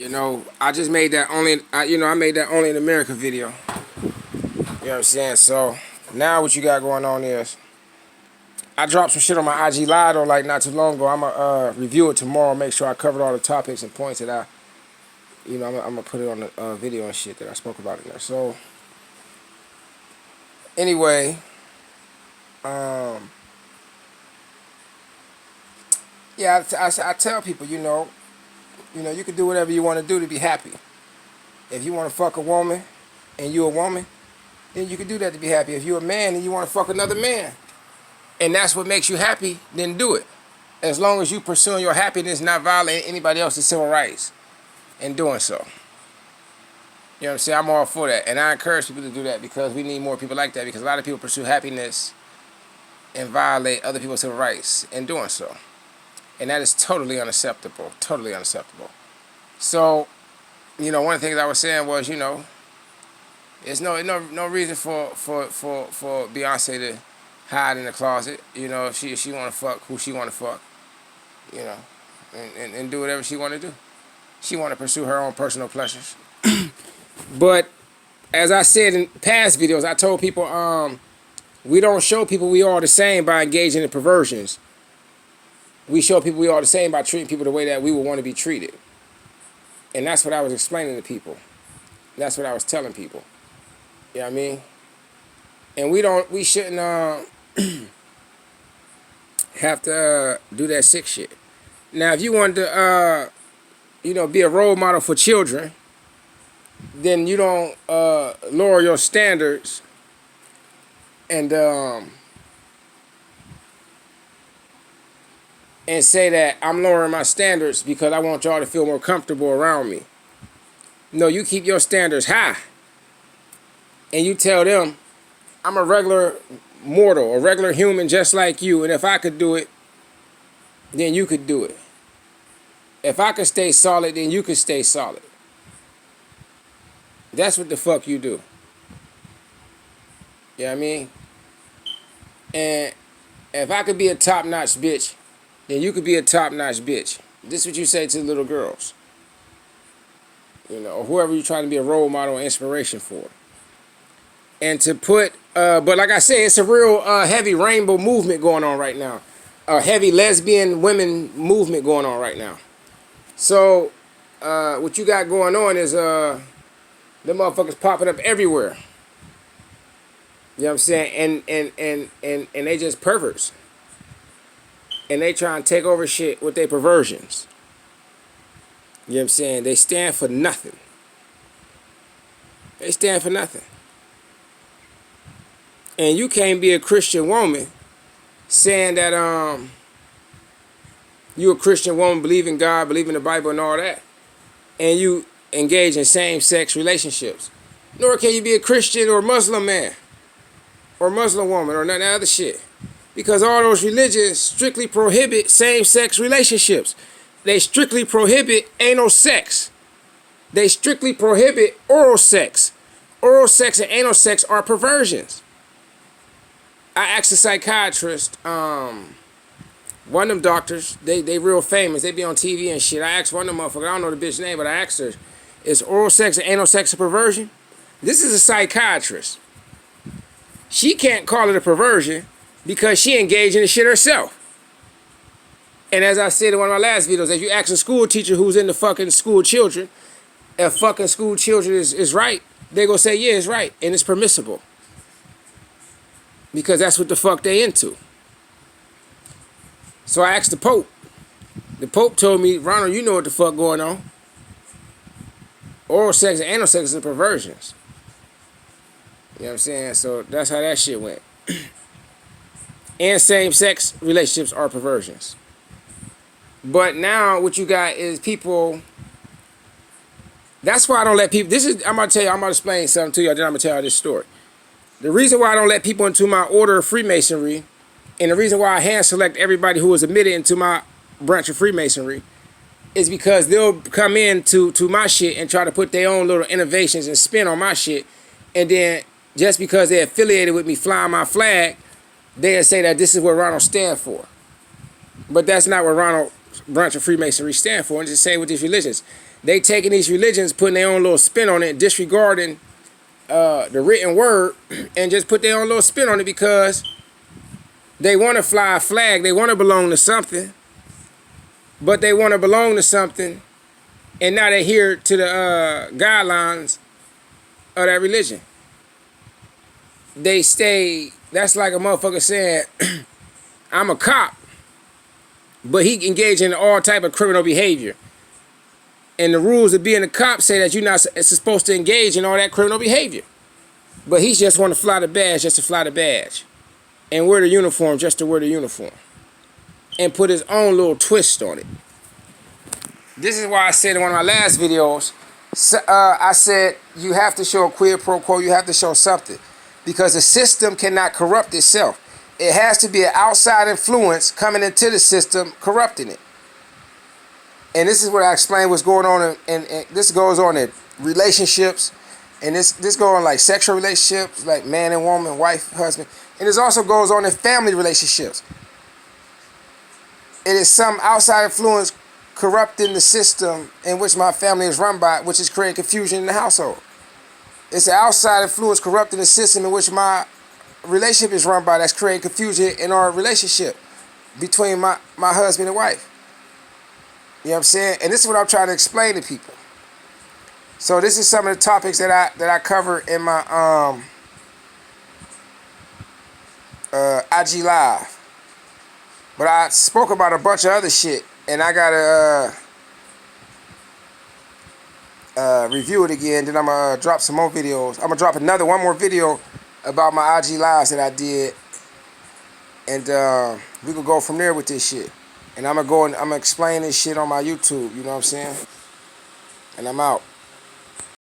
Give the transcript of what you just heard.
You know, I just made that I made that only in America video. You know what I'm saying? So now what you got going on is I dropped some shit on my IG Live though, like not too long ago. I'ma review it tomorrow, make sure I covered all the topics and points that I'm gonna put it on the video and shit that I spoke about in there. So anyway, yeah, I tell people, you can do whatever you want to do to be happy. If you want to fuck a woman and you a woman, then you can do that to be happy. If you're a man and you want to fuck another man, and that's what makes you happy, then do it. As long as you pursuing your happiness, not violating anybody else's civil rights in doing so. You know what I'm saying? I'm all for that. And I encourage people to do that because we need more people like that, because a lot of people pursue happiness and violate other people's civil rights in doing so. And that is totally unacceptable. Totally unacceptable. So, one of the things I was saying was, there's no reason for Beyonce to hide in the closet. If she want to fuck who she want to fuck, and do whatever she want to do. She want to pursue her own personal pleasures. But as I said in past videos, I told people we don't show people we all the same by engaging in perversions. We show people we all the same by treating people the way that we would want to be treated. And that's what I was explaining to people. That's what I was telling people. You know what I mean? And we shouldn't have to do that sick shit. Now, if you want to, be a role model for children, then you don't lower your standards and say that I'm lowering my standards because I want y'all to feel more comfortable around me. No, you keep your standards high. And you tell them, I'm a regular mortal, a regular human just like you, and if I could do it, then you could do it. If I could stay solid, then you could stay solid. That's what the fuck you do. You know what I mean? And if I could be a top-notch bitch, then you could be a top-notch bitch. This is what you say to little girls. Or whoever you're trying to be a role model or inspiration for. And to put, but like I say, it's a real heavy rainbow movement going on right now. A heavy lesbian women movement going on right now. So, what you got going on is, them motherfuckers popping up everywhere. You know what I'm saying? And they just perverts. And they try and take over shit with their perversions. You know what I'm saying? They stand for nothing. They stand for nothing. And you can't be a Christian woman saying that you a Christian woman, believe in God, believe in the Bible and all that, and you engage in same-sex relationships. Nor can you be a Christian or Muslim man or Muslim woman or none of that other shit. Because all those religions strictly prohibit same-sex relationships. They strictly prohibit anal sex. They strictly prohibit oral sex. Oral sex and anal sex are perversions. I asked a psychiatrist, one of them doctors, they real famous, they be on TV and shit. I asked one of them motherfuckers, I don't know the bitch name, but I asked her, is oral sex and anal sex a perversion? This is a psychiatrist. She can't call it a perversion because she engaged in the shit herself. And as I said in one of my last videos, if you ask a school teacher who's in the fucking school children, if fucking school children is right, they gonna say, yeah, it's right, and it's permissible. Because that's what the fuck they into. So I asked the Pope. The Pope told me, Ronald, you know what the fuck going on. Oral sex and anal sex are perversions. You know what I'm saying? So that's how that shit went. And same-sex relationships are perversions. But now what you got is people. That's why I don't let people. I'm gonna tell you. I'm gonna explain something to you. Then I'm gonna tell you this story. The reason why I don't let people into my order of Freemasonry, and the reason why I hand select everybody who is admitted into my branch of Freemasonry, is because they'll come in to my shit and try to put their own little innovations and spin on my shit, and then just because they're affiliated with me flying my flag, they'll say that this is what Ronald stands for. But that's not what Ronald branch of Freemasonry stand for. And it's the same with these religions. they taking these religions, putting their own little spin on it, disregarding the written word, and just put their own little spin on it because they want to fly a flag. They want to belong to something, but they want to belong to something and not adhere to the guidelines of that religion. They stay, that's like a motherfucker saying, I'm a cop, but he engaged in all type of criminal behavior. And the rules of being a cop say that you're not supposed to engage in all that criminal behavior. But he just want to fly the badge just to fly the badge. And wear the uniform just to wear the uniform. And put his own little twist on it. This is why I said in one of my last videos, I said you have to show a quid pro quo, you have to show something. Because the system cannot corrupt itself. It has to be an outside influence coming into the system, corrupting it. And this is what I explained what's going on, and this goes on in relationships, and this goes on like sexual relationships, like man and woman, wife, husband, and this also goes on in family relationships. It is some outside influence corrupting the system in which my family is run by, which is creating confusion in the household. It's an outside influence corrupting the system in which my relationship is run by that's creating confusion in our relationship between my husband and wife. You know what I'm saying? And this is what I'm trying to explain to people. So this is some of the topics that I cover in my IG Live. But I spoke about a bunch of other shit, and I gotta review it again. Then I'm gonna drop some more videos. I'm gonna drop one more video about my IG Lives that I did, and we could go from there with this shit. And I'm gonna explain this shit on my YouTube, you know what I'm saying? And I'm out.